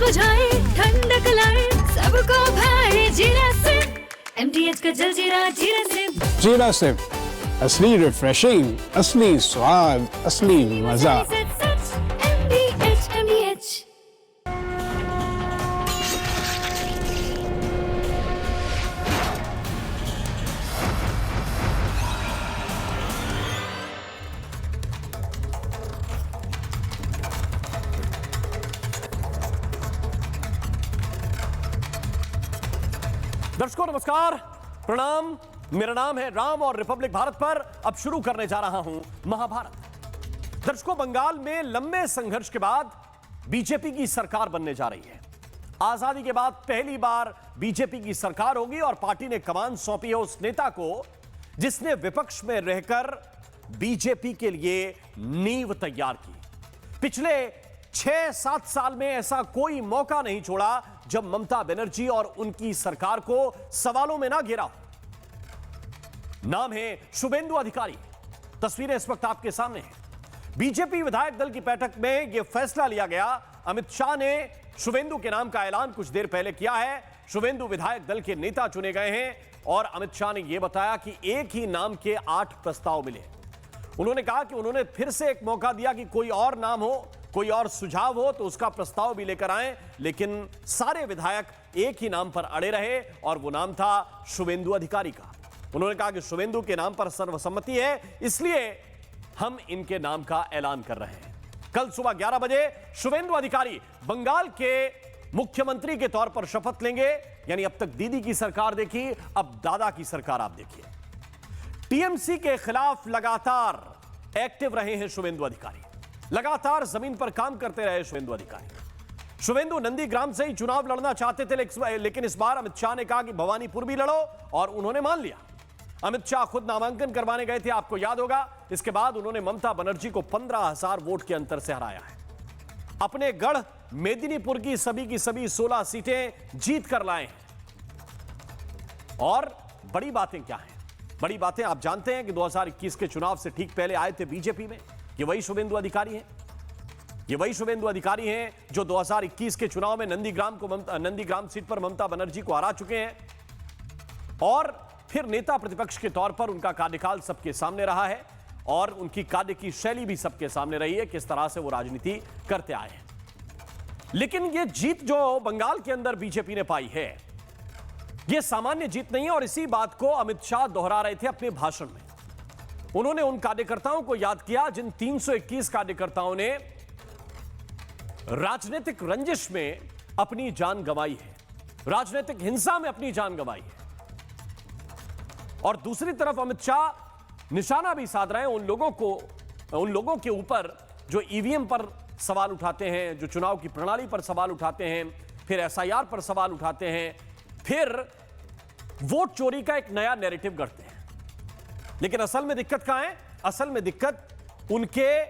बुझाए, ठंडक लाए, सबको भाए जीरा सिप। MTH का जलजीरा जीरा सिप। जीरा सिप, असली रिफ्रेशिंग, असली स्वाद, असली मजा। MTH। दर्शकों नमस्कार, प्रणाम। मेरा नाम है राम और रिपब्लिक भारत पर अब शुरू करने जा रहा हूं महाभारत। दर्शकों, बंगाल में लंबे संघर्ष के बाद बीजेपी की सरकार बनने जा रही है। आजादी के बाद पहली बार बीजेपी की सरकार होगी और पार्टी ने कमान सौंपी है उस नेता को जिसने विपक्ष में रहकर बीजेपी के लिए नींव तैयार की। पिछले 6-7 साल में ऐसा कोई मौका नहीं छोड़ा जब ममता बनर्जी और उनकी सरकार को सवालों में ना घेरा हो। नाम है शुभेंदु अधिकारी। तस्वीरें इस वक्त आपके सामने हैं। बीजेपी विधायक दल की बैठक में यह फैसला लिया गया। अमित शाह ने शुभेंदु के नाम का ऐलान कुछ देर पहले किया है। शुभेंदु विधायक दल के नेता चुने गए हैं और अमित शाह ने यह बताया कि एक ही नाम के 8 प्रस्ताव मिले। उन्होंने कहा कि उन्होंने फिर से एक मौका दिया कि कोई और नाम हो, कोई और सुझाव हो तो उसका प्रस्ताव भी लेकर आए, लेकिन सारे विधायक एक ही नाम पर अड़े रहे और वो नाम था शुभेंदु अधिकारी का। उन्होंने कहा कि शुभेंदु के नाम पर सर्वसम्मति है, इसलिए हम इनके नाम का ऐलान कर रहे हैं। कल सुबह 11 बजे शुभेंदु अधिकारी बंगाल के मुख्यमंत्री के तौर पर शपथ लेंगे। यानी अब तक दीदी की सरकार देखी, अब दादा की सरकार आप देखिए। टीएमसी के खिलाफ लगातार एक्टिव रहे हैं शुभेंदु अधिकारी, लगातार जमीन पर काम करते रहे शुभेंदु अधिकारी। शुभेंदु नंदीग्राम से ही चुनाव लड़ना चाहते थे, लेकिन इस बार अमित शाह ने कहा कि भवानीपुर भी लड़ो और उन्होंने मान लिया। अमित शाह खुद नामांकन करवाने गए थे, आपको याद होगा। इसके बाद उन्होंने ममता बनर्जी को 15,000 वोट के अंतर से हराया है। अपने गढ़ मेदिनीपुर की सभी 16 सीटें जीत कर लाए हैं। और बड़ी बातें क्या हैं? बड़ी बातें आप जानते हैं कि 2021 के चुनाव से ठीक पहले आए थे बीजेपी में। ये वही शुभेंदु अधिकारी हैं। ये वही शुभेंदु अधिकारी हैं जो 2021 के चुनाव में नंदीग्राम सीट पर ममता बनर्जी को हरा चुके हैं और फिर नेता प्रतिपक्ष के तौर पर उनका कार्यकाल सबके सामने रहा है और उनकी कार्य की शैली भी सबके सामने रही है, किस तरह से वो राजनीति करते आए हैं। लेकिन ये जीत जो बंगाल के अंदर बीजेपी ने पाई है, यह सामान्य जीत नहीं है और इसी बात को अमित शाह दोहरा रहे थे अपने भाषण में। उन्होंने उन कार्यकर्ताओं को याद किया जिन 321 कार्यकर्ताओं ने राजनीतिक रंजिश में अपनी जान गंवाई है, राजनीतिक हिंसा में अपनी जान गंवाई है। और दूसरी तरफ अमित शाह निशाना भी साध रहे हैं उन लोगों के ऊपर जो ईवीएम पर सवाल उठाते हैं, जो चुनाव की प्रणाली पर सवाल उठाते हैं, फिर एसआईआर पर सवाल उठाते हैं, फिर वोट चोरी का एक नया नैरेटिव गढ़ते हैं। लेकिन असल में दिक्कत कहां है? असल में दिक्कत उनके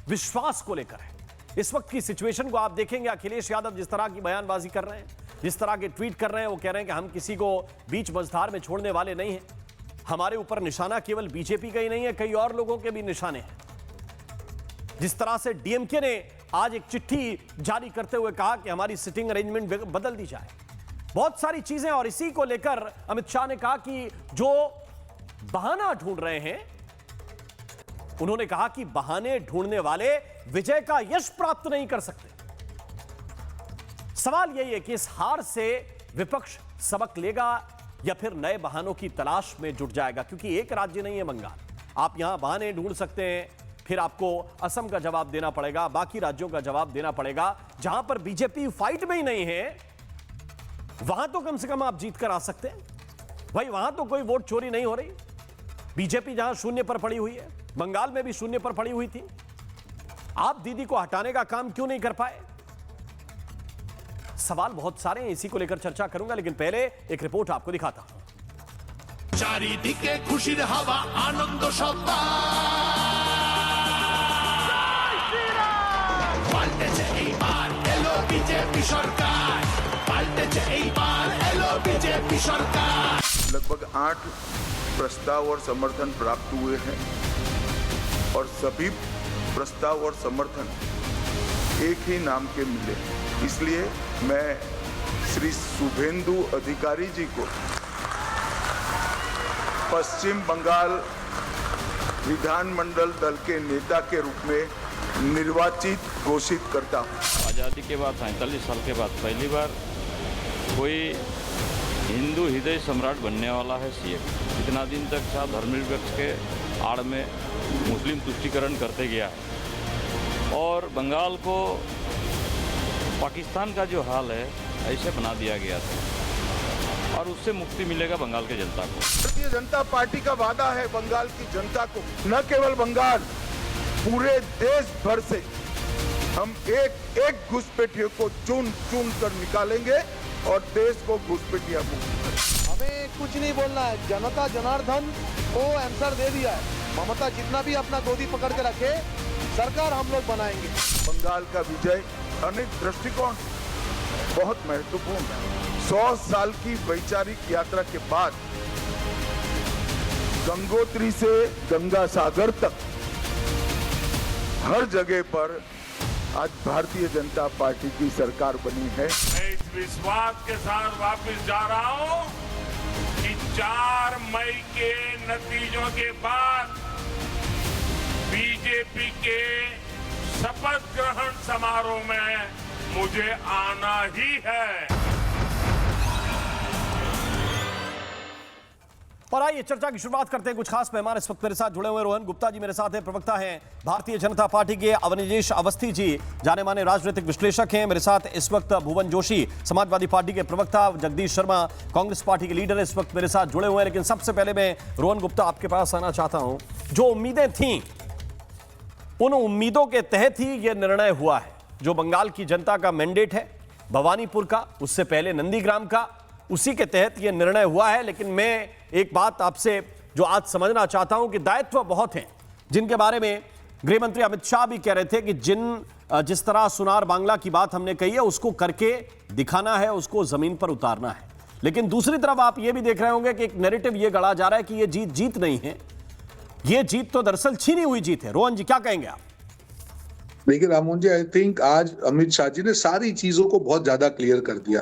विश्वास को लेकर है। इस वक्त की सिचुएशन को आप देखेंगे, अखिलेश यादव जिस तरह की बयानबाजी कर रहे हैं, जिस तरह के ट्वीट कर रहे हैं, वो कह रहे हैं कि हम किसी को बीच मझधार में छोड़ने वाले नहीं हैं। हमारे ऊपर निशाना केवल बीजेपी का ही नहीं है, कई और लोगों के भी निशाने हैं। जिस तरह से डीएमके ने आज एक चिट्ठी जारी करते हुए कहा कि हमारी सिटिंग अरेंजमेंट बदल दी जाए, बहुत सारी चीजें। और इसी को लेकर अमित शाह ने कहा कि जो बहाना ढूंढ रहे हैं, उन्होंने कहा कि बहाने ढूंढने वाले विजय का यश प्राप्त नहीं कर सकते। सवाल यही है कि इस हार से विपक्ष सबक लेगा या फिर नए बहानों की तलाश में जुट जाएगा, क्योंकि एक राज्य नहीं है बंगाल। आप यहां बहाने ढूंढ सकते हैं, फिर आपको असम का जवाब देना पड़ेगा, बाकी राज्यों का जवाब देना पड़ेगा। जहां पर बीजेपी फाइट में ही नहीं है, वहां तो कम से कम आप जीत कर आ सकते हैं। भाई वहां तो कोई वोट चोरी नहीं हो रही। बीजेपी जहां शून्य पर पड़ी हुई है, बंगाल में भी शून्य पर पड़ी हुई थी। आप दीदी को हटाने का काम क्यों नहीं कर पाए? सवाल बहुत सारे हैं, इसी को लेकर चर्चा करूंगा, लेकिन पहले एक रिपोर्ट आपको दिखाता हूं। चारिदिके खुशिर हवा आनंद सत्ता पाल्टेছে এইবার এলো বিজেপি সরকার पाल्टेছে এইবার এলো বিজেপি সরকার। लगभग 8 प्रस्ताव और समर्थन प्राप्त हुए हैं और सभी प्रस्ताव और समर्थन एक ही नाम के मिले। इसलिए मैं श्री शुभेंदु अधिकारी जी को पश्चिम बंगाल विधानमंडल दल के नेता के रूप में निर्वाचित घोषित करता हूँ। आज़ादी के बाद 47 साल के बाद पहली बार कोई हिंदू हृदय सम्राट बनने वाला है सीएम। इतना दिन तक था धर्मनिरपेक्ष के आड़ में मुस्लिम तुष्टीकरण करते गया है और बंगाल को पाकिस्तान का जो हाल है ऐसे बना दिया गया था और उससे मुक्ति मिलेगा बंगाल के जनता को। भारतीय जनता पार्टी का वादा है बंगाल की जनता को, न केवल बंगाल, पूरे देश भर से हम एक एक घुसपैठियों को चुन चुन कर निकालेंगे और देश को घुसपैठिया मुक्त करेंगे। हमें कुछ नहीं बोलना है, जनता जनार्दन को आंसर दे दिया है। ममता जितना भी अपना गोदी पकड़ के रखे, सरकार हम लोग बनाएंगे। बंगाल का विजय अनेक दृष्टिकोण बहुत महत्वपूर्ण है। 100 साल की वैचारिक यात्रा के बाद गंगोत्री से गंगा सागर तक हर जगह पर आज भारतीय जनता पार्टी की सरकार बनी है। मैं इस विश्वास के साथ वापस जा रहा हूं कि 4 मई के नतीजों के बाद बीजेपी के शपथ ग्रहण समारोह में मुझे आना ही है। और आइए चर्चा की शुरुआत करते हैं। कुछ खास मेहमान इस वक्त मेरे साथ जुड़े हुए। रोहन गुप्ता जी मेरे साथ हैं, प्रवक्ता हैं भारतीय जनता पार्टी के। अवनीश अवस्थी जी जाने माने राजनीतिक विश्लेषक हैं। मेरे साथ इस वक्त भुवन जोशी समाजवादी पार्टी के प्रवक्ता, जगदीश शर्मा कांग्रेस पार्टी के लीडर इस वक्त मेरे साथ जुड़े हुए हैं। लेकिन सबसे पहले मैं रोहन गुप्ता आपके पास आना चाहता हूं। जो उम्मीदें थी उन उम्मीदों के तहत ही यह निर्णय हुआ है। जो बंगाल की जनता का मैंडेट है भवानीपुर का, उससे पहले नंदीग्राम का, उसी के तहत यह निर्णय हुआ है। लेकिन मैं एक बात आपसे जो आज समझना चाहता हूं कि दायित्व बहुत हैं जिनके बारे में गृह मंत्री अमित शाह भी कह रहे थे कि जिस तरह सुनार बांग्ला की बात हमने कही है उसको करके दिखाना है, उसको जमीन पर उतारना है। लेकिन दूसरी तरफ आप यह भी देख रहे होंगे कि एक नैरेटिव यह गढ़ा जा रहा है कि यह जीत नहीं है, यह जीत तो दरअसल छीनी हुई जीत है। रोहन जी क्या कहेंगे आप? देखिए राममोहन जी, आई थिंक आज अमित शाह जी ने सारी चीजों को बहुत ज्यादा क्लियर कर दिया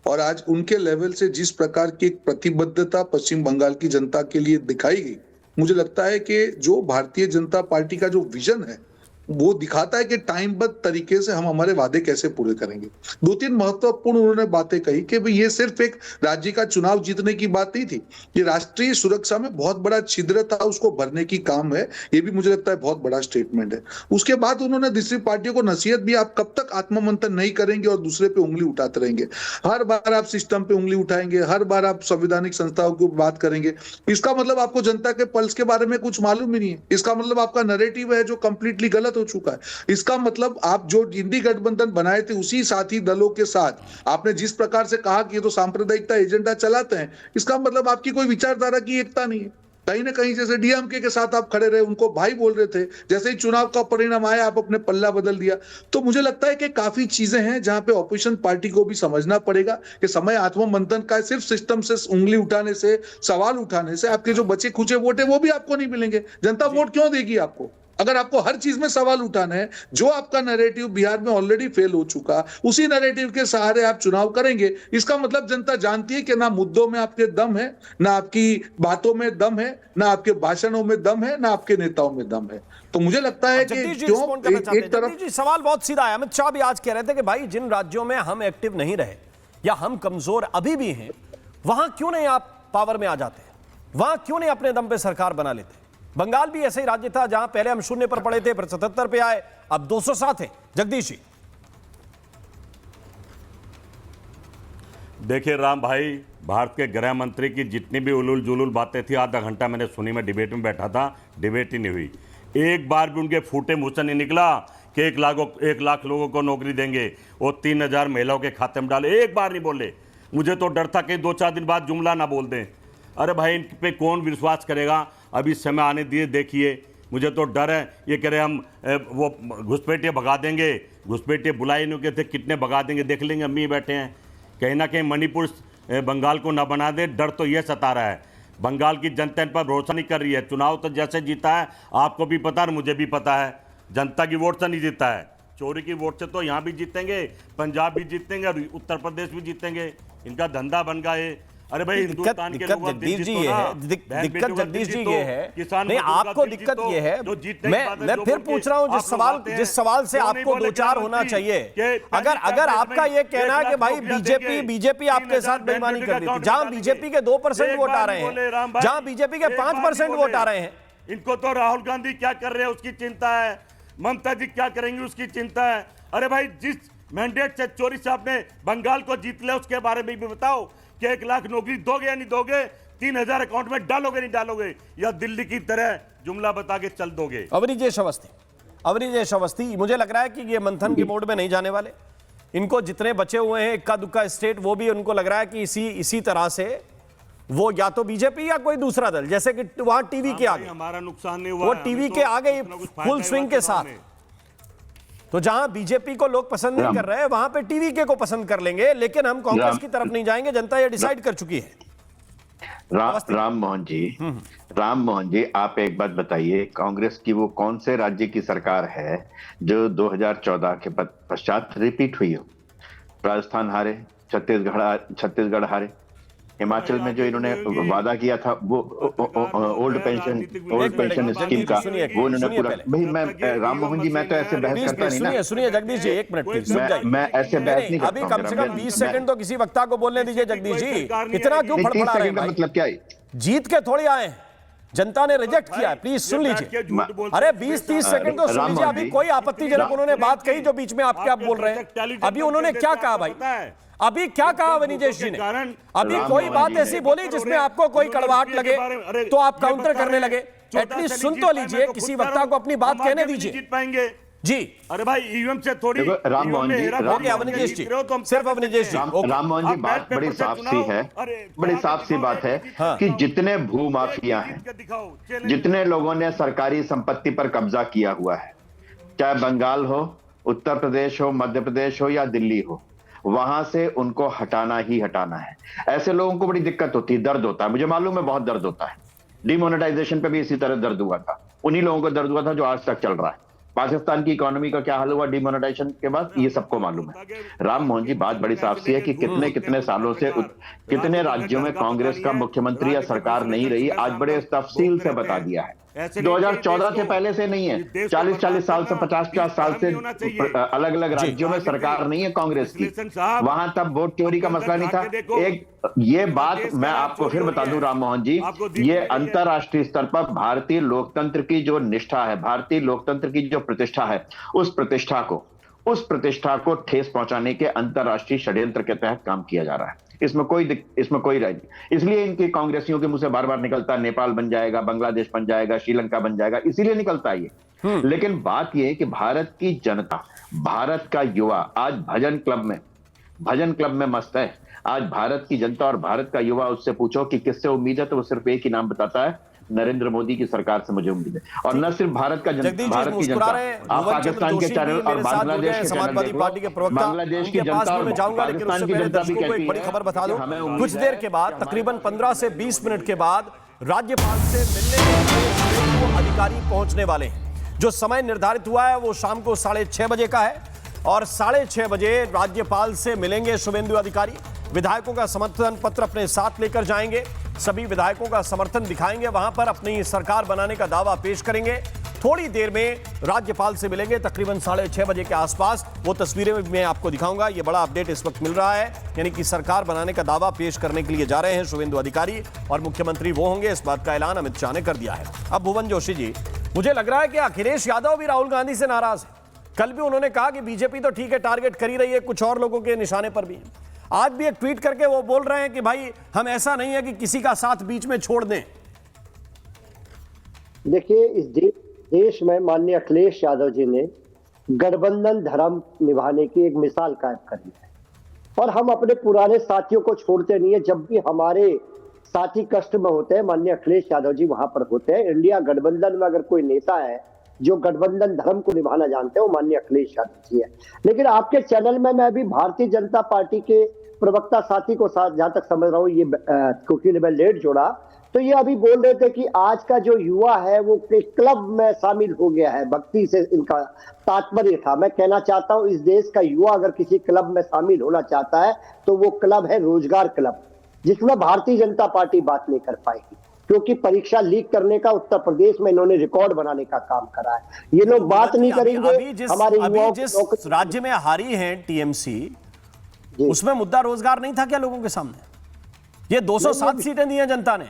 और आज उनके लेवल से जिस प्रकार की एक प्रतिबद्धता पश्चिम बंगाल की जनता के लिए दिखाई गई, मुझे लगता है कि जो भारतीय जनता पार्टी का जो विजन है वो दिखाता है कि टाइमबद्ध तरीके से हम हमारे वादे कैसे पूरे करेंगे। 2-3 महत्वपूर्ण उन्होंने बातें कही कि भाई ये सिर्फ एक राज्य का चुनाव जीतने की बात नहीं थी, ये राष्ट्रीय सुरक्षा में बहुत बड़ा छिद्र था, उसको भरने की काम है। ये भी मुझे लगता है बहुत बड़ा स्टेटमेंट है। उसके बाद उन्होंने दूसरी पार्टियों को नसीहत भी, आप कब तक आत्ममंथन नहीं करेंगे और दूसरे पे उंगली उठाते रहेंगे। हर बार आप सिस्टम पे उंगली उठाएंगे, हर बार आप संवैधानिक संस्थाओं की बात करेंगे। इसका मतलब आपको जनता के पल्स के बारे में कुछ मालूम ही नहीं है। इसका मतलब आपका नैरेटिव है जो कंप्लीटली गलत हो चुका है। इसका मतलब आप जो इंडी गठबंधन बनाए थे उसी साथी दलों के साथ आपने जिस प्रकार से कहा कि ये तो सांप्रदायिकता एजेंडा चलाते हैं, इसका मतलब आपकी कोई विचारधारा की एकता नहीं है। कहीं ना कहीं जैसे डीएमके के साथ आप खड़े रहे, उनको भाई बोल रहे थे, जैसे ही चुनाव का परिणाम आया आप अपने पल्ला बदल दिया। तो मुझे लगता है कि काफी चीजें हैं जहां पे ऑपोजिशन पार्टी को भी समझना पड़ेगा कि समय आत्ममंथन का सिर्फ सिस्टम से उंगली उठाने से, सवाल उठाने से आपके जो बचे खुचे वोट है वो भी आपको नहीं मिलेंगे। जनता वोट क्यों देगी आपको? अगर आपको हर चीज में सवाल उठाना है, जो आपका नैरेटिव बिहार में ऑलरेडी फेल हो चुका, उसी नैरेटिव के सहारे आप चुनाव करेंगे, इसका मतलब जनता जानती है कि ना मुद्दों में आपके दम है, ना आपकी बातों में दम है, ना आपके भाषणों में दम है, ना आपके नेताओं में दम है। तो मुझे लगता है कि क्यों एक तरफ जी सवाल बहुत सीधा है। अमित शाह भी आज कह रहे थे कि भाई जिन राज्यों में हम एक्टिव नहीं रहे या हम कमजोर अभी भी हैं, वहां क्यों नहीं आप पावर में आ जाते, वहां क्यों नहीं अपने दम पे सरकार बना लेते। बंगाल भी ऐसे ही राज्य था जहां पहले हम 0 पर पड़े थे, फिर 77 पे आए, अब 207 है। जगदीश जी देखिए राम भाई, भारत के गृह मंत्री की जितनी भी उलूल जुलूल बातें थी आधा घंटा मैंने सुनी। मैं डिबेट में बैठा था, डिबेट ही नहीं हुई। एक बार भी उनके फूटे मुंह से नहीं निकला कि 1 लाख लोगों को नौकरी देंगे, वो 3000 महिलाओं के खाते में डाले, एक बार नहीं बोले। मुझे तो डर था कि 2-4 दिन बाद जुमला ना बोल दें। अरे भाई इन पे कौन विश्वास करेगा? अभी समय आने दिए, देखिए मुझे तो डर है। ये कह रहे हम वो घुसपैठिए भगा देंगे, घुसपैठिए बुलाए नहीं कहते, कितने भगा देंगे देख लेंगे। अम्मी बैठे हैं, कहीं ना कहीं मणिपुर बंगाल को ना बना दे, डर तो ये सता रहा है। बंगाल की जनता इन पर भरोसा नहीं कर रही है। चुनाव तो जैसे जीता है आपको भी पता है, मुझे भी पता है, जनता की वोट से नहीं जीता है। चोरी की वोट से तो यहाँ भी जीतेंगे, पंजाब भी जीतेंगे और उत्तर प्रदेश भी जीतेंगे। इनका धंधा बन गया है। अरे भाई हिंदुस्तान के लोग जगदीश जी ये है, दिक्कत जगदीश जी ये है, नहीं आपको दिक्कत ये है, मैं फिर पूछ रहा हूं जिस सवाल से आपको दो चार होना चाहिए। अगर आपका ये कहना है कि भाई बीजेपी आपके साथ बेईमानी कर रही थी, जहां बीजेपी के 2% वोट आ रहे हैं, जहां बीजेपी के 5% वोट आ रहे हैं, इनको तो राहुल गांधी क्या कर रहे हैं उसकी चिंता है, ममता जी क्या करेंगी उसकी चिंता है। अरे भाई जिस मैंडेट से चोरी से आपने बंगाल को जीत लिया उसके बारे में भी बताओ कि 1 लाख नौकरी दोगे या नहीं दोगे, 3000 अकाउंट में डालोगे नहीं डालोगे, या दिल्ली की तरह जुमला बता के चल दोगे। अवनीजेश अवस्थी, मुझे लग रहा है कि ये मंथन के मोड में नहीं जाने वाले। इनको जितने बचे हुए हैं इक्का दुक्का स्टेट, वो भी उनको लग रहा है कि इसी तरह से वो या तो बीजेपी या कोई दूसरा दल, जैसे कि वहां टीवी के आगे हमारा नुकसान नहीं हुआ, वो टीवी के आगे फुल स्विंग के साथ। तो जहां बीजेपी को लोग पसंद नहीं कर रहे हैं वहां पे टीवी के को पसंद कर लेंगे, लेकिन हम कांग्रेस की तरफ नहीं जाएंगे। जनता ये डिसाइड कर चुकी है। राम मोहन जी आप एक बात बताइए, कांग्रेस की वो कौन से राज्य की सरकार है जो 2014 के पश्चात रिपीट हुई हो? राजस्थान हारे, छत्तीसगढ़ हारे, हिमाचल में जो इन्होंने वादा किया था वो ओल्ड पेंशन स्कीम का वो इन्होंने पूरा। भाई मैं राम मोहन जी मैं तो ऐसे बहस करता नहीं ना। सुनिए जगदीश जी, 1 मिनट प्लीज, मैं ऐसे बहस नहीं करता। अभी कम से कम 20 सेकंड तो किसी वक्ता को बोलने दीजिए। जगदीश जी इतना क्यों फड़फड़ा रहे हैं? मतलब क्या है, जीत के थोड़ी आए, जनता ने रिजेक्ट किया है, प्लीज सुन लीजिए। अरे 20-30 सेकंड तो सुन लीजिए। अभी कोई आपत्तिजनक उन्होंने बात कही जो बीच में आप बोल रहे हैं। अभी उन्होंने क्या कहा भाई? अभी क्या कहा अवनीजेश जी ने? अभी कोई बात ऐसी बोली जिसमें आपको कोई कड़वाहट लगे तो आप काउंटर करने लगे? एटलीस्ट सुन तो लीजिए, किसी वक्ता को अपनी बात कहने दीजिए। जीत पाएंगे जी। अरे भाई ईवीएम से थोड़ी राम मोहन जी, अवनीजेश जी, सिर्फ अवनीजेश जी। राम मोहन जी बात बड़ी साफ सी है, बड़ी साफ सी बात है कि जितने भूमाफिया हैं, जितने लोगों ने सरकारी संपत्ति पर कब्जा किया हुआ है, चाहे बंगाल हो, उत्तर प्रदेश हो, मध्य प्रदेश हो या दिल्ली हो, वहां से उनको हटाना ही हटाना है। ऐसे लोगों को बड़ी दिक्कत होती है, दर्द होता है, मुझे मालूम है बहुत दर्द होता है। डिमोनेटाइजेशन पे भी इसी तरह दर्द हुआ था, उन्हीं लोगों को दर्द हुआ था जो आज तक चल रहा है। पाकिस्तान की इकोनॉमी का क्या हाल हुआ डिमोनेटाइजेशन के बाद, ये सबको मालूम है। राम मोहन जी बात बड़ी साफ सी है कि कितने सालों से कितने राज्यों में कांग्रेस का मुख्यमंत्री या सरकार नहीं रही, आज बड़े तफसील से बता दिया है। 2014 से पहले से नहीं है, 40 साल से 50 साल से अलग अलग राज्यों में सरकार नहीं है कांग्रेस की, वहां तब वोट चोरी का मसला नहीं था। एक ये बात मैं आपको फिर बता दूं राम मोहन जी, ये अंतरराष्ट्रीय स्तर पर भारतीय लोकतंत्र की जो निष्ठा है, भारतीय लोकतंत्र की जो प्रतिष्ठा है, उस प्रतिष्ठा को ठेस पहुंचाने के अंतरराष्ट्रीय षड्यंत्र के तहत काम किया जा रहा है। इसमें कोई राय नहीं। इसलिए इनके कांग्रेसियों के मुंह से बार बार निकलता है नेपाल बन जाएगा, बांग्लादेश बन जाएगा, श्रीलंका बन जाएगा, इसीलिए निकलता है ये। लेकिन बात यह है कि भारत की जनता, भारत का युवा आज भजन क्लब में मस्त है। आज भारत की जनता और भारत का युवा, उससे पूछो कि किससे उम्मीद है तो वो सिर्फ एक ही नाम बताता है, नरेंद्र मोदी की सरकार से मुझे उम्मीद है। और न सिर्फ भारत की जनता, आप पाकिस्तान के चैनल और बांग्लादेश के समाजवादी पार्टी के प्रवक्ता, बांग्लादेश की जनता और पाकिस्तान की जनता भी कहती है। बड़ी खबर बता दो, कुछ देर के बाद, तकरीबन 15 से 20 मिनट के बाद राज्यपाल से मिलने के लिए अधिकारी पहुंचने वाले हैं। जो समय निर्धारित हुआ है वो शाम को 6:30 बजे का है और 6:30 बजे राज्यपाल से मिलेंगे शुभेंदु अधिकारी। विधायकों का समर्थन पत्र अपने साथ लेकर जाएंगे, सभी विधायकों का समर्थन दिखाएंगे, वहां पर अपनी सरकार बनाने का दावा पेश करेंगे। थोड़ी देर में राज्यपाल से मिलेंगे, तकरीबन 6:30 बजे के आसपास। वो तस्वीरें मैं आपको दिखाऊंगा। ये बड़ा अपडेट इस वक्त मिल रहा है, यानी कि सरकार बनाने का दावा पेश करने के लिए जा रहे हैं शुभेंदु अधिकारी और मुख्यमंत्री वो होंगे, इस बात का ऐलान अमित शाह ने कर दिया है। अब भुवन जोशी जी, मुझे लग रहा है कि अखिलेश यादव भी राहुल गांधी से नाराज है। कल भी उन्होंने कहा कि बीजेपी तो ठीक है, टारगेट कर ही रही है, कुछ और लोगों के निशाने पर भी है। आज भी एक ट्वीट करके वो बोल रहे हैं कि भाई हम ऐसा नहीं है कि किसी का साथ बीच में छोड़ दें। देखिए, इस देश में माननीय अखिलेश यादव जी ने गठबंधन धर्म निभाने की एक मिसाल कायम करी है और हम अपने पुराने साथियों को छोड़ते नहीं है। जब भी हमारे साथी कष्ट में होते हैं, माननीय अखिलेश यादव जी वहां पर होते हैं। इंडिया गठबंधन में अगर कोई नेता है जो गठबंधन धर्म को निभाना जानते हैं, वो माननीय अखिलेश यादव जी है। लेकिन आपके चैनल में मैं अभी भारतीय जनता पार्टी के प्रवक्ता साथी को साथ जहां तक समझ रहा हूं, ये क्योंकि मैं लेट जोड़ा, तो ये अभी बोल रहे थे कि आज का जो युवा है वो क्लब में शामिल हो गया है, भक्ति से इनका तात्पर्य था। मैं कहना चाहता हूं इस देश का युवा अगर किसी क्लब में शामिल होना चाहता है तो वो क्लब है रोजगार क्लब, जिसमें भारतीय जनता पार्टी बात नहीं कर पाएगी, क्योंकि परीक्षा लीक करने का उत्तर प्रदेश में इन्होंने रिकॉर्ड बनाने का काम करा है। ये लोग बात नहीं करेंगे। हमारे जिस राज्य में हारी है टीएमसी, उसमें मुद्दा रोजगार नहीं था क्या लोगों के सामने? ये 207 सीटें दी हैं जनता ने,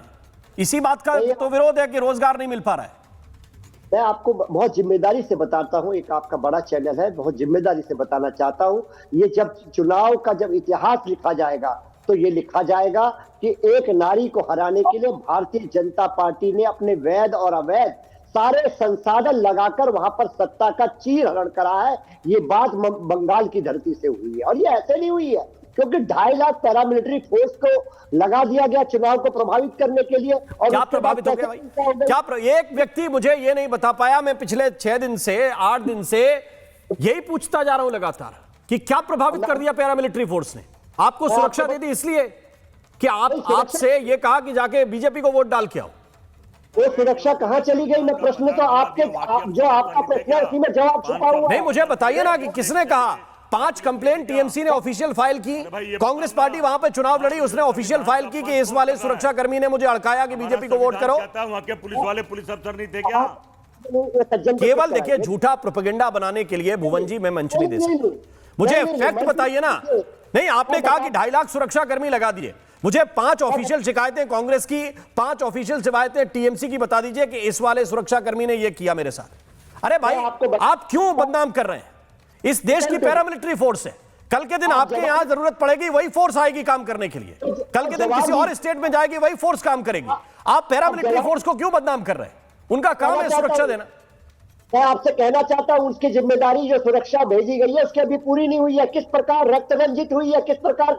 इसी बात का तो विरोध है कि रोजगार नहीं मिल पा रहा है। मैं आपको बहुत जिम्मेदारी से बताता हूं, एक आपका बड़ा चैनल है, बहुत जिम्मेदारी से बताना चाहता हूं। ये जब चुनाव का जब इतिहास लिखा जाएगा तो ये लिखा जाएगा कि एक नारी को हराने के लिए भारतीय जनता पार्टी ने अपने वैध और अवैध सारे संसाधन लगाकर वहां पर सत्ता का चीरहरण करा है। ये बात बंगाल की धरती से हुई है, और ये ऐसे नहीं हुई है क्योंकि 2.5 लाख पैरामिलिट्री फोर्स को लगा दिया गया चुनाव को प्रभावित करने के लिए। और क्या प्रभावित हो गया भाई? क्या एक व्यक्ति मुझे ये नहीं बता पाया? मैं पिछले 6 दिन से 8 दिन से यही पूछता जा रहा हूं लगातार कि क्या प्रभावित कर दिया पैरामिलिट्री फोर्स ने? आपको सुरक्षा दे दी इसलिए कि आपसे ये कहा कि जाके बीजेपी को वोट डाल के आओ। वो सुरक्षा कहां चली गई? मैं प्रश्न तो जो आपका प्रश्न है उसी में जवाब छुपा हुआ है। नहीं, मुझे बताइए ना कि किसने कहा? 5 कंप्लेंट टीएमसी ने ऑफिशियल फाइल की, कांग्रेस पार्टी वहां पे चुनाव लड़ी, उसने ऑफिशियल फाइल की कि इस वाले सुरक्षा कर्मी ने मुझे अड़काया कि बीजेपी को वोट करो। वहां के पुलिस वाले पुलिस अफसर नहीं थे क्या? केवल देखिए झूठा प्रोपेगेंडा बनाने के लिए भुवन जी मैं मंच नहीं दे सकता। मुझे फैक्ट बताइए ना। नहीं, आपने कहा कि 2.5 लाख सुरक्षा कर्मी लगा दिए। मुझे 5 ऑफिशियल शिकायतें कांग्रेस की, 5 ऑफिशियल शिकायतें टीएमसी की बता दीजिए कि इस वाले सुरक्षा कर्मी ने यह किया मेरे साथ। अरे भाई, आप क्यों बदनाम कर रहे हैं? इस देश की पैरामिलिट्री फोर्स है। कल के दिन आपके यहां जरूरत पड़ेगी वही फोर्स आएगी काम करने के लिए। कल के दिन किसी और स्टेट में जाएगी वही फोर्स काम करेगी। आप पैरामिलिट्री फोर्स को क्यों बदनाम कर रहे हैं? उनका काम है सुरक्षा देना। मैं आपसे कहना चाहता हूं उसकी जिम्मेदारी जो सुरक्षा भेजी गई है उसकी अभी पूरी नहीं हुई है। किस प्रकार रक्त रंजित हुई है, किस प्रकार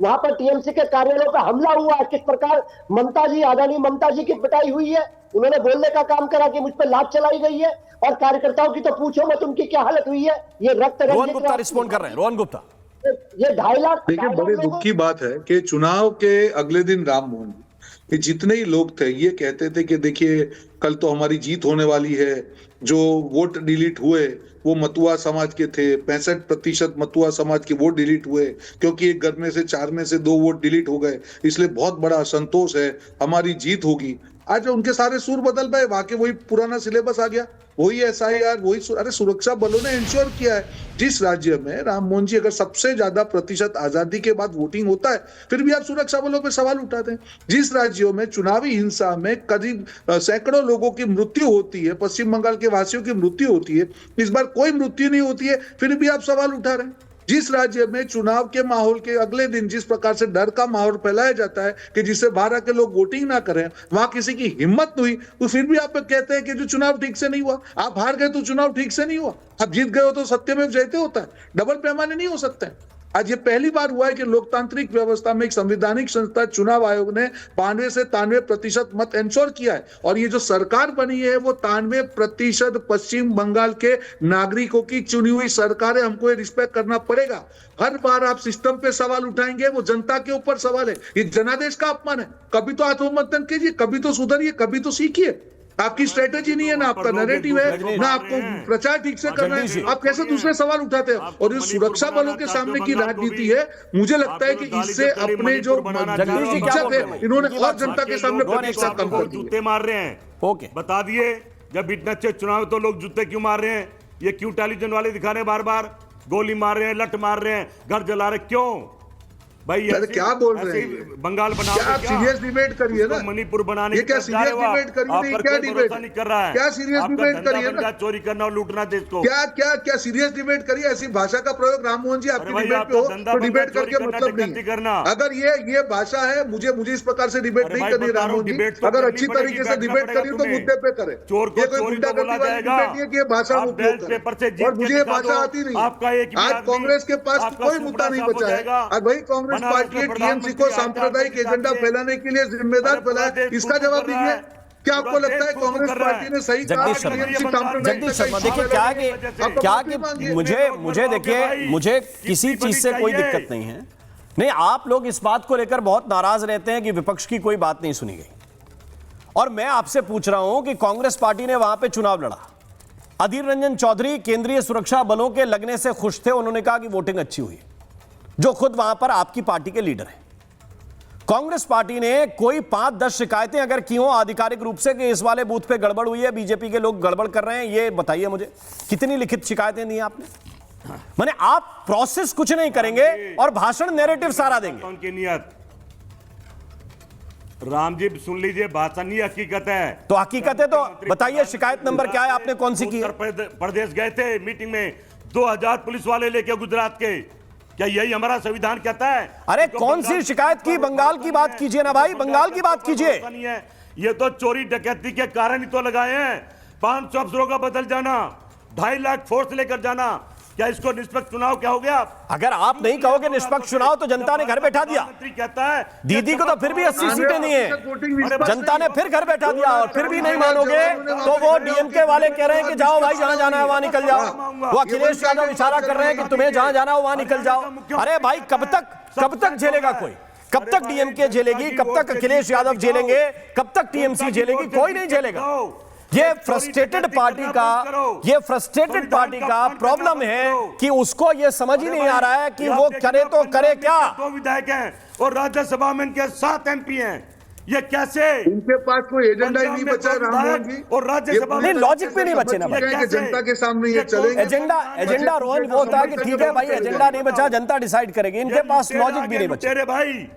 वहां पर टीएमसी के कार्यालयों पर हमला हुआ है, किस प्रकार ममता जी, आदरणीय ममता जी की पिटाई हुई है। उन्होंने बोलने का काम करा कि मुझ पर लात चलाई गई है, और कार्यकर्ताओं की तो पूछो मत उनकी क्या हालत हुई है। ये रक्त रोहन गुप्ता रिस्पॉन्ड कर रहे हैं। रोहन गुप्ता, ये 2.5 लाख। देखिए, बड़े दुख की बात है कि चुनाव के अगले दिन राम मोहन जी, जितने ही लोग थे ये कहते थे कि देखिए कल तो हमारी जीत होने वाली है। जो वोट डिलीट हुए वो मतुआ समाज के थे, 65% मतुआ समाज के वोट डिलीट हुए, क्योंकि एक घर में से 4 में से 2 वोट डिलीट हो गए, इसलिए बहुत बड़ा असंतोष है, हमारी जीत होगी। आज उनके सारे सुर बदल गए, वहां के वही पुराना सिलेबस आ गया, वही SIR, वही अरे सुरक्षा बलों ने इंश्योर किया है। जिस राज्य में राम मोहन जी अगर सबसे ज्यादा प्रतिशत आजादी के बाद वोटिंग होता है, फिर भी आप सुरक्षा बलों पे सवाल उठाते हैं। जिस राज्यों में चुनावी हिंसा में करीब सैकड़ों लोगों की मृत्यु होती है, पश्चिम बंगाल के वासियों की मृत्यु होती है, इस बार कोई मृत्यु नहीं होती है, फिर भी आप सवाल उठा रहे हैं। जिस राज्य में चुनाव के माहौल के अगले दिन जिस प्रकार से डर का माहौल फैलाया जाता है कि जिससे बाहर आके लोग वोटिंग ना करें, वहां किसी की हिम्मत नहीं हुई, तो फिर भी आप कहते हैं कि जो चुनाव ठीक से नहीं हुआ। आप हार गए तो चुनाव ठीक से नहीं हुआ, आप जीत गए हो तो सत्यमेव जयते होता है। डबल पैमाने नहीं हो सकते हैं। आज ये पहली बार हुआ है कि लोकतांत्रिक व्यवस्था में एक संवैधानिक संस्था चुनाव आयोग ने 92 से 93% मत इंश्योर किया है, और ये जो सरकार बनी है वो 93% पश्चिम बंगाल के नागरिकों की चुनी हुई सरकार है। हमको ये रिस्पेक्ट करना पड़ेगा। हर बार आप सिस्टम पे सवाल उठाएंगे, वो जनता के ऊपर सवाल है। ये जनादेश का अपमान है। कभी तो आत्ममंथन कीजिए, कभी तो सुधरिए, कभी तो सीखिए। आपकी स्ट्रेटेजी नहीं है, ना आपका नैरेटिव है, ना आपको प्रचार ठीक से करना है। आप कैसे दूसरे सवाल उठाते हैं? और ये सुरक्षा बलों के सामने की राजनीति है, मुझे लगता है कि इससे अपने जो इज्जत है इन्होंने और जनता के सामने प्रतिष्ठा कम कर दी। जूते मार रहे हैं। ओके, बता दिए जब इतना अच्छे चुनाव तो लोग जूते क्यों मार रहे हैं? ये क्यों टेलीविजन वाले दिखा रहे हैं बार बार? गोली मार रहे हैं, लठ मार रहे हैं, घर जला रहे, क्यों भाई? क्या बोल रहे हैं? बंगाल बना क्या आप सीरियस डिबेट करिए ना। मणिपुर बनाने ये क्या सीरियस डिबेट करिए? क्या डिबेट नहीं कर रहा है? क्या सीरियस डिबेट करिए ना। चोरी करना और लूटना देश को। क्या सीरियस डिबेट करिए? ऐसी भाषा का प्रयोग राम मोहन जी आपकी डिबेट पे हो तो डिबेट करके मतलब नहीं। अगर ये भाषा है, मुझे इस प्रकार से डिबेट नहीं करनी राम मोहन जी। अगर अच्छी तरीके से डिबेट करिए तो मुद्दे पे करे। ये कोई गुंडागर्दी वाली डिबेट नहीं है कि ये भाषा उपयोग करें। और मुझे ये भाषा आती नहीं। आज कांग्रेस के पास कोई मुद्दा नहीं बचा है। आज वही कांग्रेस पार्टी टीएमसी को सांप्रदायिक एजेंडा फैलाने के लिए जिम्मेदार फैलाया। इसका जवाब दीजिए। क्या आपको लगता है कांग्रेस पार्टी ने सही कहा? जगदीश शर्मा, देखिए क्या कि मुझे देखिए, मुझे किसी चीज से कोई दिक्कत नहीं है। नहीं, आप लोग इस बात को लेकर बहुत नाराज रहते हैं कि विपक्ष की कोई बात नहीं सुनी गई। और मैं आपसे पूछ रहा हूं कि कांग्रेस पार्टी ने वहां पे चुनाव लड़ा, अधीर रंजन चौधरी केंद्रीय सुरक्षा बलों के लगने से खुश थे, उन्होंने कहा कि वोटिंग अच्छी हुई, जो खुद वहां पर आपकी पार्टी के लीडर हैं। कांग्रेस पार्टी ने कोई 5-10 शिकायतें अगर की हो आधिकारिक रूप से कि इस वाले बूथ पे गड़बड़ हुई है, बीजेपी के लोग गड़बड़ कर रहे हैं, ये बताइए मुझे, कितनी लिखित शिकायतें दी आपने? माने आप प्रोसेस कुछ नहीं करेंगे और भाषण नैरेटिव सारा देंगे। उनकी नियत, राम जी सुन लीजिए, भाषण ही हकीकत है। तो हकीकत है तो बताइए शिकायत नंबर क्या है, आपने कौन सी की है? उत्तर प्रदेश गए थे मीटिंग में, 2000 पुलिस वाले लेके गुजरात के, क्या यही हमारा संविधान कहता है? अरे कौन सी शिकायत की? बंगाल की बात कीजिए ना भाई, बंगाल की बात कीजिए। ये तो चोरी डकैती के कारण ही तो लगाए हैं, 500 अफसरों का बदल जाना, 2.5 लाख फोर्स लेकर जाना, क्या इसको निष्पक्ष चुनाव क्या हो गया? अगर आप नहीं कहोगे निष्पक्ष चुनाव तो जनता ने घर बैठा दिया। कहता है दीदी को तो फिर भी 80 सीटें दी हैं, जनता ने फिर घर बैठा दिया, और फिर भी नहीं मानोगे तो वो डीएमके वाले कह रहे हैं कि जाओ भाई, जहां जाना है वहां निकल जाओ। वो अखिलेश यादव इशारा कर रहे हैं कि तुम्हें जहां जाना हो वहां निकल जाओ। अरे भाई कब तक झेलेगा कोई? कब तक डीएमके झेलेगी? कब तक अखिलेश यादव झेलेंगे? कब तक टीएमसी झेलेगी? कोई नहीं झेलेगा। ये फ्रस्ट्रेटेड पार्टी का प्रॉब्लम है कि उसको ये समझ ही नहीं आ रहा है कि वो करे तो करे क्या। 2 विधायक हैं और राज्यसभा में इनके 7 एमपी हैं, ये कैसे? इनके पास कोई एजेंडा ही नहीं बचा राममोहन जी, और राज्यसभा में लॉजिक पे नहीं बचे ना भाई, जनता के सामने ये चलेंगे। एजेंडा रोहन वो होता है कि ठीक है भाई, एजेंडा नहीं बचा, जनता डिसाइड करेगी। इनके पास लॉजिक भी नहीं बचे। भाई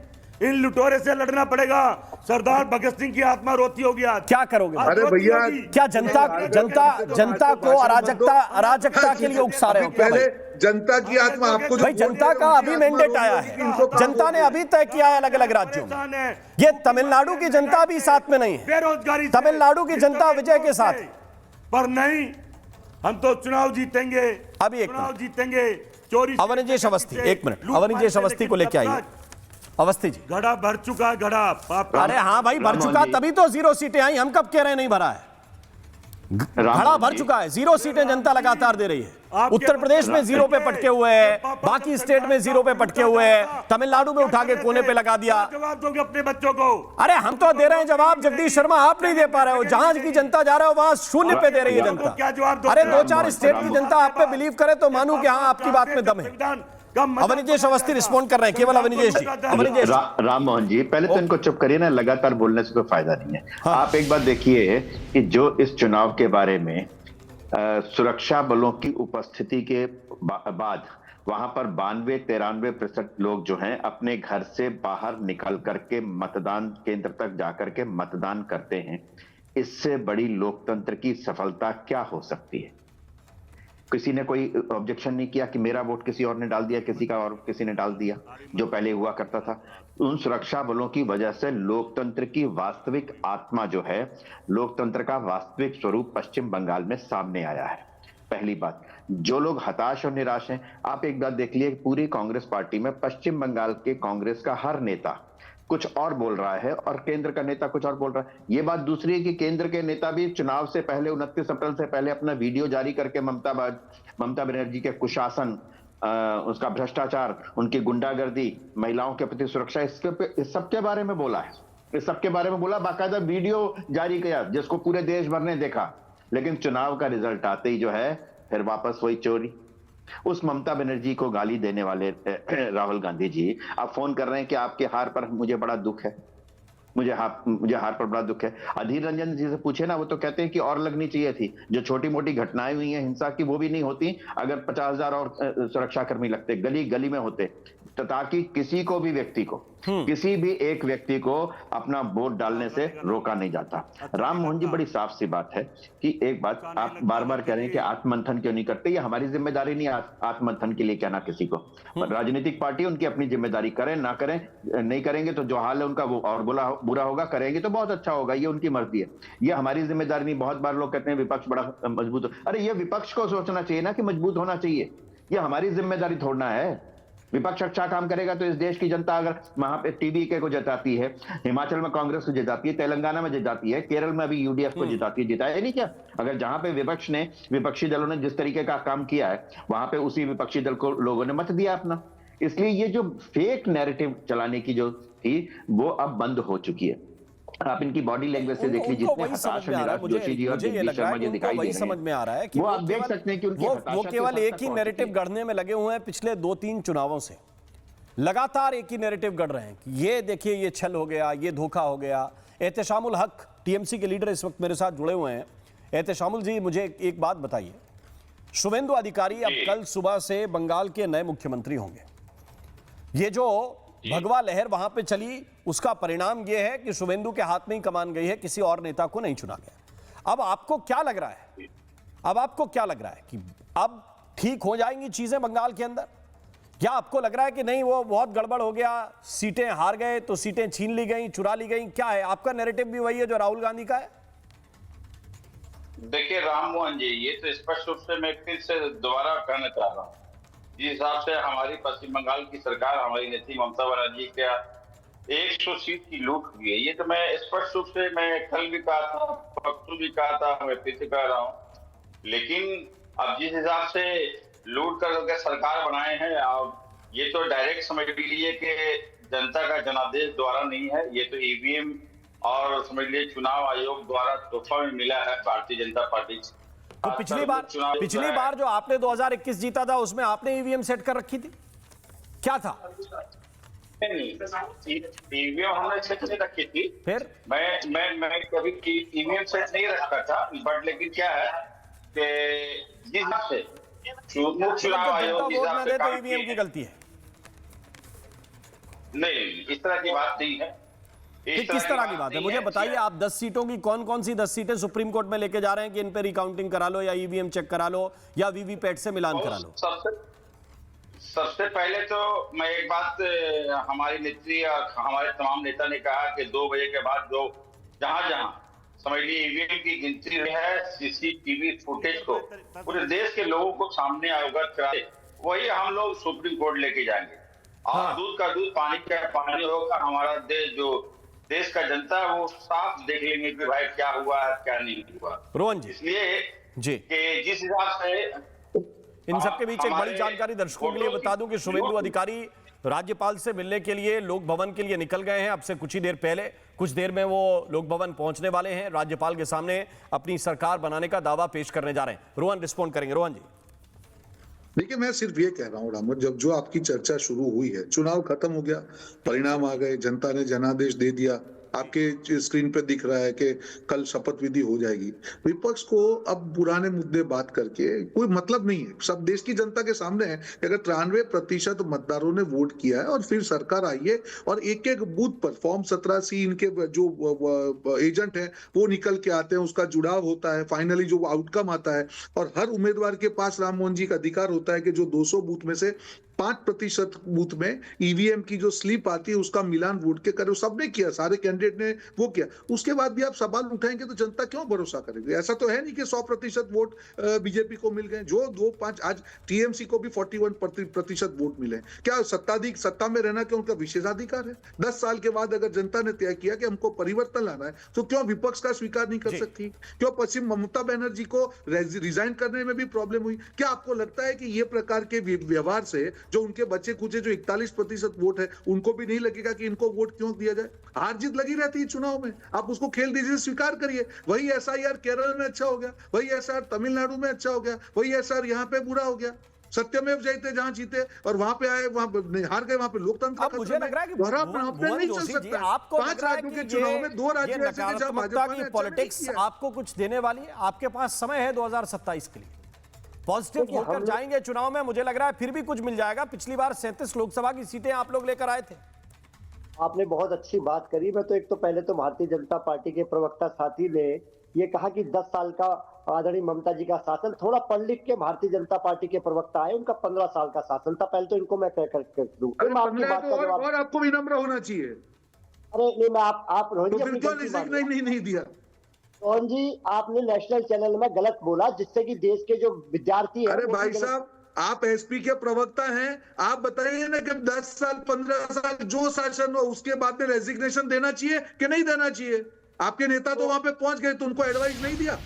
इन लुटेरे से लड़ना पड़ेगा। सरदार भगत सिंह की आत्मा रोती होगी आज। क्या करोगे? अरे भैया, क्या जनता को अराजकता के लिए उकसा रहे हो? पहले जनता की आत्मा आपको, भाई जनता का अभी मैंडेट आया है, जनता ने अभी तय किया है अलग अलग राज्यों में। ये तमिलनाडु की जनता भी साथ में नहीं है, बेरोजगारी, तमिलनाडु की जनता विजय के साथ, पर नहीं, हम तो चुनाव जीतेंगे। अभी एक चुनाव जीतेंगे। चोरी। अवनीश अवस्थी, 1 मिनट, अवनीश अवस्थी को लेके आइए। अवस्थी जी, घड़ा भर चुका है, घड़ा। अरे हाँ भाई भर चुका, तभी तो 0 सीटें आई। हम कब कह रहे हैं नहीं भरा है? घड़ा भर चुका है, 0 सीटें जनता लगातार दे रही है। उत्तर प्रदेश में 0 पे पटके हुए हैं, बाकी स्टेट में 0 पे पटके हुए हैं, तमिलनाडु में उठा के कोने पे लगा दिया। जवाब दोगे अपने बच्चों को? अरे हम तो दे रहे हैं जवाब, जगदीश शर्मा आप नहीं दे पा रहे हो। जहां की जनता जा रहा है वहां 0 पे दे रही है जनता। क्या जवाब? अरे 2-4 स्टेट की जनता आप पे बिलीव करे तो मानू कि हाँ आपकी बात में दम है। अवनीश अवस्थी रिस्पॉन्ड कर रहे हैं, केवल अवनीश जी। राम मोहन जी, पहले तो इनको चुप करिए ना, लगातार बोलने से कोई फायदा नहीं है। हाँ। आप एक बात देखिए कि जो इस चुनाव के बारे में सुरक्षा बलों की उपस्थिति के बाद वहां पर 92-93% लोग जो हैं अपने घर से बाहर निकल करके मतदान केंद्र तक जाकर के मतदान करते हैं। इससे बड़ी लोकतंत्र की सफलता क्या हो सकती है? किसी ने कोई ऑब्जेक्शन नहीं किया कि मेरा वोट किसी और ने डाल दिया, किसी का और किसी ने डाल दिया, जो पहले हुआ करता था। उन सुरक्षा बलों की वजह से लोकतंत्र की वास्तविक आत्मा जो है, लोकतंत्र का वास्तविक स्वरूप पश्चिम बंगाल में सामने आया है। पहली बात, जो लोग हताश और निराश हैं, आप एक बात देख लिए, पूरी कांग्रेस पार्टी में पश्चिम बंगाल के कांग्रेस का हर नेता कुछ और बोल रहा है और केंद्र का नेता कुछ और बोल रहा है। ये बात दूसरी है कि केंद्र के नेता भी चुनाव से पहले 29 अप्रैल से पहले अपना वीडियो जारी करके ममता बनर्जी के कुशासन, उसका भ्रष्टाचार, उनकी गुंडागर्दी, महिलाओं के प्रति सुरक्षा, इस सब के बारे में बोला है। इस सब के बारे में बोला, बाकायदा वीडियो जारी किया जिसको पूरे देश भर ने देखा। लेकिन चुनाव का रिजल्ट आते ही जो है फिर वापस वही चोरी। उस ममता बनर्जी को गाली देने वाले राहुल गांधी जी आप फोन कर रहे हैं कि आपके हार पर मुझे बड़ा दुख है, मुझे हार पर बड़ा दुख है। अधीर रंजन जी से पूछे ना, वो तो कहते हैं कि और लगनी चाहिए थी। जो छोटी मोटी घटनाएं हुई हैं हिंसा की, वो भी नहीं होती अगर 50,000 और सुरक्षाकर्मी लगते, गली गली में होते, ताकि किसी को भी व्यक्ति को, किसी भी एक व्यक्ति को अपना वोट डालने से रोका नहीं जाता। राम मोहन जी, बड़ी साफ सी बात है कि एक बात आप बार बार कह रहे हैं कि आत्ममंथन क्यों नहीं करते। ये हमारी जिम्मेदारी नहीं आत्ममंथन के लिए कहना किसी को। राजनीतिक पार्टी उनकी अपनी जिम्मेदारी करें ना करें, नहीं करेंगे तो जो हाल है उनका वो और बुरा होगा, करेंगे तो बहुत अच्छा होगा, ये उनकी मर्जी है, ये हमारी जिम्मेदारी नहीं। बहुत बार लोग कहते हैं विपक्ष बड़ा मजबूत हो, अरे ये विपक्ष को सोचना चाहिए ना कि मजबूत होना चाहिए, ये हमारी जिम्मेदारी थोड़ना है। विपक्ष अच्छा काम करेगा तो इस देश की जनता अगर वहां पे टीडीके को जिताती है, हिमाचल में कांग्रेस को जिताती है, तेलंगाना में जिताती है, केरल में अभी यूडीएफ को जिताती है, जिताया नहीं क्या? अगर जहां पे विपक्षी दलों ने जिस तरीके का काम किया है, वहां पे उसी विपक्षी दल को लोगों ने मत दिया अपना। इसलिए ये जो फेक नैरेटिव चलाने की जो थी वो अब बंद हो चुकी है। आप इनकी बॉडी लैंग्वेज से देख लीजिए, जितने हताश हैं निराश जोशी जी और जगदीश शर्मा जी दिखाई दे रहे हैं, समझ में आ रहा है कि वो आप देख सकते हैं कि उनकी वो केवल एक ही नैरेटिव गढ़ने में लगे हुए हैं। पिछले 2-3 चुनावों से लगातार एक ही नैरेटिव गढ़ रहे हैं कि ये देखिए ये छल हो गया, ये धोखा हो गया। एहतेशामुल हक टीएमसी के लीडर इस वक्त मेरे साथ जुड़े हुए हैं। एहतेशामुल जी, मुझे एक बात बताइए, शुभेंदु अधिकारी अब कल सुबह से बंगाल के नए मुख्यमंत्री होंगे। ये जो भगवा लहर वहां पे चली, उसका परिणाम यह है कि शुभेंदु के हाथ में ही कमान गई है, किसी और नेता को नहीं चुना गया। अब आपको क्या लग रहा है, अब आपको क्या लग रहा है कि अब ठीक हो जाएंगी चीजें बंगाल के अंदर? क्या आपको लग रहा है कि नहीं वो बहुत गड़बड़ हो गया, सीटें हार गए तो सीटें छीन ली गई, चुरा ली गई? क्या है आपका नैरेटिव? भी वही है जो राहुल गांधी का है? देखिए राम मोहन जी, ये तो स्पष्ट रूप से मैं फिर से दोबारा कहना चाह रहा हूँ, जिस हिसाब से हमारी पश्चिम बंगाल की सरकार, हमारी नेत्री ममता बनर्जी का 100 सीट की लूट हुई है। ये तो मैं स्पष्ट रूप से मैं कल भी कहा था, परसों भी कहा था, मैं फिर से कह रहा हूँ। लेकिन अब जिस हिसाब से लूट करके सरकार बनाए हैं, अब ये तो डायरेक्ट समझ लीजिए कि जनता का जनादेश द्वारा नहीं है, ये तो ईवीएम और समझ लीजिए चुनाव आयोग द्वारा तोहफा में मिला है भारतीय जनता पार्टी। तो पिछली बार जो आपने 2021 जीता था, उसमें आपने ईवीएम सेट कर रखी थी, क्या था? ईवीएम हमने सेट नहीं रखी थी। फिर मैं कभी ईवीएम सेट नहीं रखा था, बट लेकिन क्या है कि जिस हिसाब से चुनाव आयोग तो ईवीएम की गलती है? नहीं, इस तरह की बात नहीं है। किस तरह की बात है मुझे बताइए। आप 10 सीटों की कौन कौन सी 10 सीटें सुप्रीम कोर्ट में लेके जा रहे हैं कि इन पे रिकाउंटिंग करा लो या ईवीएम चेक करा लो या वीवीपैट से मिलान करा लो? सबसे पहले तो मैं एक बात, हमारी नेत्री और हमारे तमाम नेता ने कहा कि 2 बजे के बाद जो जहां समझ लीजिए ईवीएम की गिनती है, सीसीटीवी फुटेज को पूरे देश के लोगों को सामने अवगत कराए, वही हम लोग सुप्रीम कोर्ट लेके जाएंगे। और दूध का दूध, पानी का पानी होगा। हमारा देश का जनता वो साफ देख लेंगे कि भाई क्या हुआ है क्या नहीं हुआ। रोहन जी, इसलिए जी कि जिस हिसाब से इन सबके बीच एक बड़ी जानकारी दर्शकों के लिए बता दूं कि शुभेंदु अधिकारी राज्यपाल से मिलने के लिए लोक भवन के लिए निकल गए हैं। अब से कुछ ही देर पहले, कुछ देर में वो लोक भवन पहुंचने वाले हैं। राज्यपाल के सामने अपनी सरकार बनाने का दावा पेश करने जा रहे हैं। रोहन रिस्पॉन्ड करेंगे। रोहन जी, देखिए, मैं सिर्फ ये कह रहा हूँ रामू, जब जो आपकी चर्चा शुरू हुई है, चुनाव खत्म हो गया, परिणाम आ गए, जनता ने जनादेश दे दिया, आपके स्क्रीन पे दिख रहा है कि कल शपथ विधि हो जाएगी। विपक्ष को अब पुराने मुद्दे बात करके कोई मतलब नहीं है। सब देश की जनता के सामने है कि अगर 93% मतदारों ने वोट किया है और फिर सरकार आई है और एक एक बूथ पर फॉर्म 17C इनके जो एजेंट हैं वो निकल के आते हैं, उसका जुड़ाव होता है, फाइनली जो आउटकम आता है और हर उम्मीदवार के पास राम मोहन जी का अधिकार होता है कि जो 200 बूथ में से 5% बूथ में ईवीएम की जो स्लिप आती है उसका मिलान वोट के करे। सबने किया, सारे कैंडिडेट ने वो किया। उसके बाद भी आप सवाल उठाएंगे तो जनता क्यों भरोसा करेगी? ऐसा तो है नहीं कि 100% वोट बीजेपी को मिल गए। जो 2-5 आज टीएमसी को भी 41% वोट मिले। क्या सत्ता में रहना क्या उनका विशेषाधिकार है? 10 साल के बाद अगर जनता ने तय किया कि हमको परिवर्तन लाना है तो क्यों विपक्ष का स्वीकार नहीं कर सकती? क्यों पश्चिम ममता बनर्जी को रिजाइन करने में भी प्रॉब्लम हुई? क्या आपको लगता है कि ये प्रकार के व्यवहार से जो उनके बच्चे कुचे जो 41% वोट है उनको भी नहीं लगेगा कि इनको वोट क्यों दिया जाए? हार जीत लगी रहती है चुनाव में, आप उसको खेल दीजिए, स्वीकार करिए। वही एसआईआर केरल में अच्छा हो गया, वही एसआईआर तमिलनाडु में अच्छा हो गया, वही एसआईआर यहाँ पे बुरा हो गया। सत्यमेव जयते जहां जीते और वहां पे आए, वहां हार गए, वहां पे लोकतंत्र का मुझे लग रहा है कि नहीं चल सकता। आपको 5 राज्यों के चुनाव में 2 राज्य ऐसे थे जहां भाजपा ने पॉलिटिक्स आपको कुछ देने वाली है। आपके पास समय है 2027 के लिए, पॉजिटिव होकर जाएंगे चुनाव में। मुझे लग रहा है फिर भी कुछ मिल जाएगा। पिछली बार 37 लोकसभा की सीटें आप लोग लेकर आए थे। आपने बहुत अच्छी बात करी। मैं तो एक तो पहले तो भारतीय जनता पार्टी के प्रवक्ता साथी ने ये कहा कि 10 साल का आदरणीय ममता जी का शासन, थोड़ा पढ़ लिख के भारतीय जनता पार्टी के प्रवक्ता आए, उनका 15 साल का शासन था। पहले तो इनको मैं कह कर दूं और आपको विनम्र होना चाहिए। अरे नहीं, मैं आप रोहित नहीं दिया रोहन जी, आपने नेशनल चैनल में गलत बोला, जिससे कि देश के जो विद्यार्थी अरे भाई साहब, आप एसपी के प्रवक्ता हैं, आप बताइए ना कि 10 साल 15 साल जो शासन हो उसके बाद में रेजिग्नेशन देना चाहिए कि नहीं देना चाहिए? आपके नेता तो वहां पे पहुंच गए तो उनको एडवाइस नहीं दिया?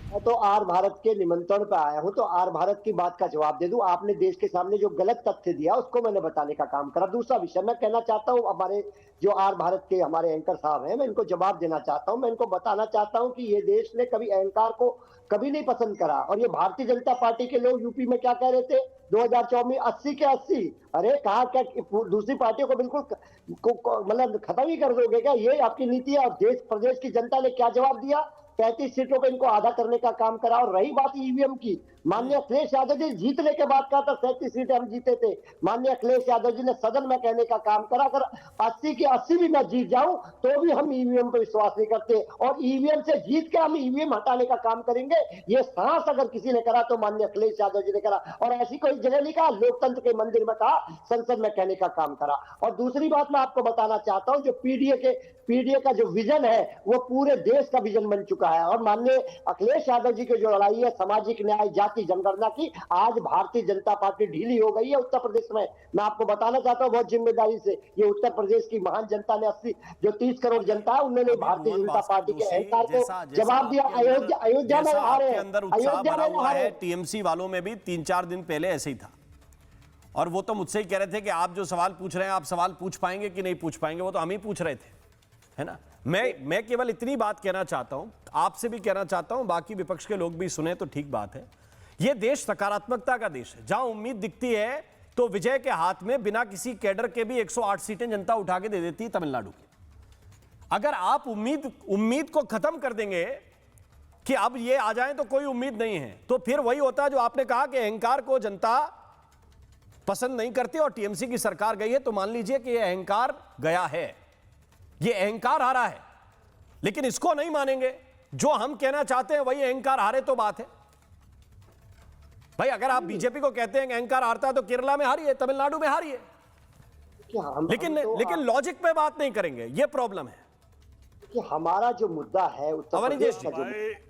मैं तो आर भारत के निमंत्रण पे आया हूं, तो आर भारत की बात का जवाब दे दूं। आपने देश के सामने जो गलत तथ्य दिया उसको मैंने बताने का काम करा। दूसरा विषय मैं कहना चाहता हूं, हमारे जो आर भारत के हमारे एंकर साहब हैं, मैं इनको जवाब देना चाहता हूं। मैं इनको बताना चाहता हूं कि ये देश ने कभी अहंकार को कभी नहीं पसंद करा। और ये भारतीय जनता पार्टी के लोग यूपी में क्या कह रहे थे 2024 में 80 के 80, अरे कहा क्या दूसरी पार्टियों को बिल्कुल मतलब खत्म ही कर दोगे क्या? ये आपकी नीति है। और देश प्रदेश की जनता ने क्या जवाब दिया? 35 सीटों पे इनको आधा करने का काम करा। और रही बात ईवीएम की, माननीय अखिलेश यादव जी जीतने के बाद कहा था 37 सीटें हम जीते थे। माननीय अखिलेश यादव जी ने सदन में कहने का काम करा, अगर 80 के 80 भी मैं जीत जाऊं तो भी हम ईवीएम पे विश्वास नहीं करते और ईवीएम से जीत के हम ईवीएम हटाने का काम करेंगे। ये साहस अगर किसी ने करा तो माननीय अखिलेश यादव जी ने करा। और ऐसी कोई जगह नहीं कहा, लोकतंत्र के मंदिर में कहा, संसद में कहने का काम करा। और दूसरी बात मैं आपको बताना चाहता हूं, जो पीडीए का जो विजन है वो पूरे देश का विजन बन चुका है। और माननीय अखिलेश यादव जी की जो लड़ाई है सामाजिक न्याय जाति जनगणना की, आज भारतीय जनता पार्टी ढीली हो गई है उत्तर प्रदेश में। मैं आपको बताना चाहता हूं बहुत जिम्मेदारी से, ये उत्तर प्रदेश की महान जनता ने 30 करोड़ जनता है, उन्होंने भारतीय जनता पार्टी के अहंकार को जवाब दिया। अयोध्या में आ रहे हैं, अयोध्या में आ रहे हैं। टीएमसी वालों में भी 3-4 दिन पहले ऐसे ही था और वो तो मुझसे ही कह रहे थे कि आप जो सवाल पूछ रहे हैं आप सवाल पूछ पाएंगे कि नहीं पूछ पाएंगे, वो तो हम ही पूछ रहे थे, है ना। मैं केवल इतनी बात कहना चाहता हूं, आपसे भी कहना चाहता हूं, बाकी विपक्ष के लोग भी सुने तो ठीक बात है। यह देश सकारात्मकता का देश है, जहां उम्मीद दिखती है तो विजय के हाथ में बिना किसी कैडर के भी 108 सीटें जनता उठा के दे देती है तमिलनाडु की। अगर आप उम्मीद को खत्म कर देंगे कि अब ये आ जाएं तो कोई उम्मीद नहीं है, तो फिर वही होता है जो आपने कहा कि अहंकार को जनता पसंद नहीं करती और टीएमसी की सरकार गई है। तो मान लीजिए कि यह अहंकार गया है, ये अहंकार हारा है, लेकिन इसको नहीं मानेंगे। जो हम कहना चाहते हैं वही अहंकार हारे तो बात है भाई। अगर आप बीजेपी को कहते हैं कि अहंकार हारता है तो केरला में हारी है, तमिलनाडु में हारी है, लेकिन लॉजिक पे बात नहीं करेंगे, ये प्रॉब्लम है कि हमारा जो मुद्दा है उत्तर प्रदेश का जो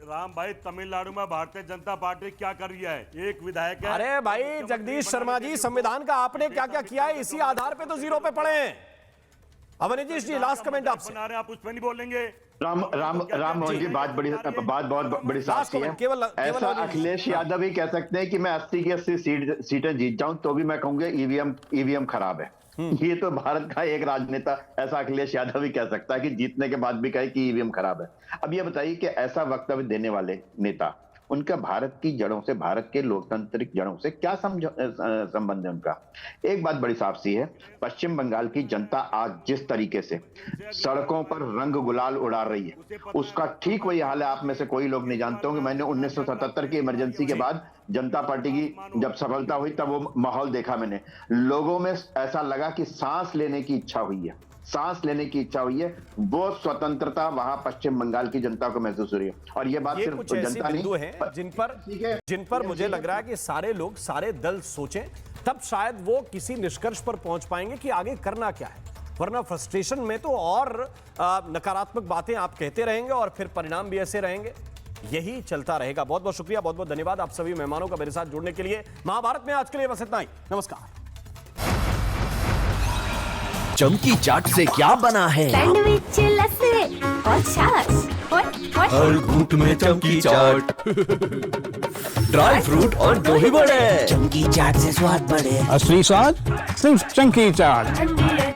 राम भाई, तमिलनाडु में भारतीय जनता पार्टी क्या कर रही है? एक विधायक है। अरे भाई जगदीश शर्मा जी, संविधान का आपने क्या क्या किया है, इसी आधार पे तो जीरो पे पड़े हैं। अवनीश जी, लास्ट कमेंट आपसे। आप उस पर नहीं बोलेंगे। राम मोहन जी, बात बहुत बड़ी साफ सी है। ऐसा अखिलेश यादव ही कह सकते हैं कि मैं 80 की 80 सीटें जीत जाऊं तो भी मैं कहूंगा ईवीएम खराब है। ये तो भारत का एक राजनेता ऐसा अखिलेश यादव ही कह सकता है कि जीतने के बाद भी कहे कि ईवीएम खराब है। अब ये बताइए कि ऐसा वक्तव्य देने वाले नेता, उनका भारत की जड़ों से, भारत के लोकतांत्रिक जड़ों से क्या संबंध है उनका? एक बात बड़ी साफ सी है, पश्चिम बंगाल की जनता आज जिस तरीके से सड़कों पर रंग गुलाल उड़ा रही है, उसका ठीक वही हाल है। आप में से कोई लोग नहीं जानते होंगे, मैंने 1977 की इमरजेंसी के बाद जनता पार्टी की जब सफलता हुई तब वो माहौल देखा मैंने। लोगों में ऐसा लगा कि सांस लेने की इच्छा हुई है, वो स्वतंत्रता वहां पश्चिम बंगाल की जनता को महसूस हो रही है। और ये बात सिर्फ जनता नहीं है, जिन पर मुझे लग रहा है कि सारे लोग, सारे दल सोचें, तब शायद वो किसी निष्कर्ष पर पहुंच पाएंगे कि आगे करना क्या है। वरना फ्रस्ट्रेशन में तो और नकारात्मक बातें आप कहते रहेंगे और फिर परिणाम भी ऐसे रहेंगे, यही चलता रहेगा। बहुत बहुत शुक्रिया, बहुत बहुत धन्यवाद आप सभी मेहमानों का मेरे साथ जुड़ने के लिए। महाभारत में आज के लिए बस इतना ही, नमस्कार। चमकी चाट से क्या बना है? सैंडविच, लस्सी और छाछ और हर घूंट में चमकी चाट। ड्राई फ्रूट और दही बड़े, चमकी चाट से स्वाद बढ़े। असली स्वाद सिर्फ चमकी चाट।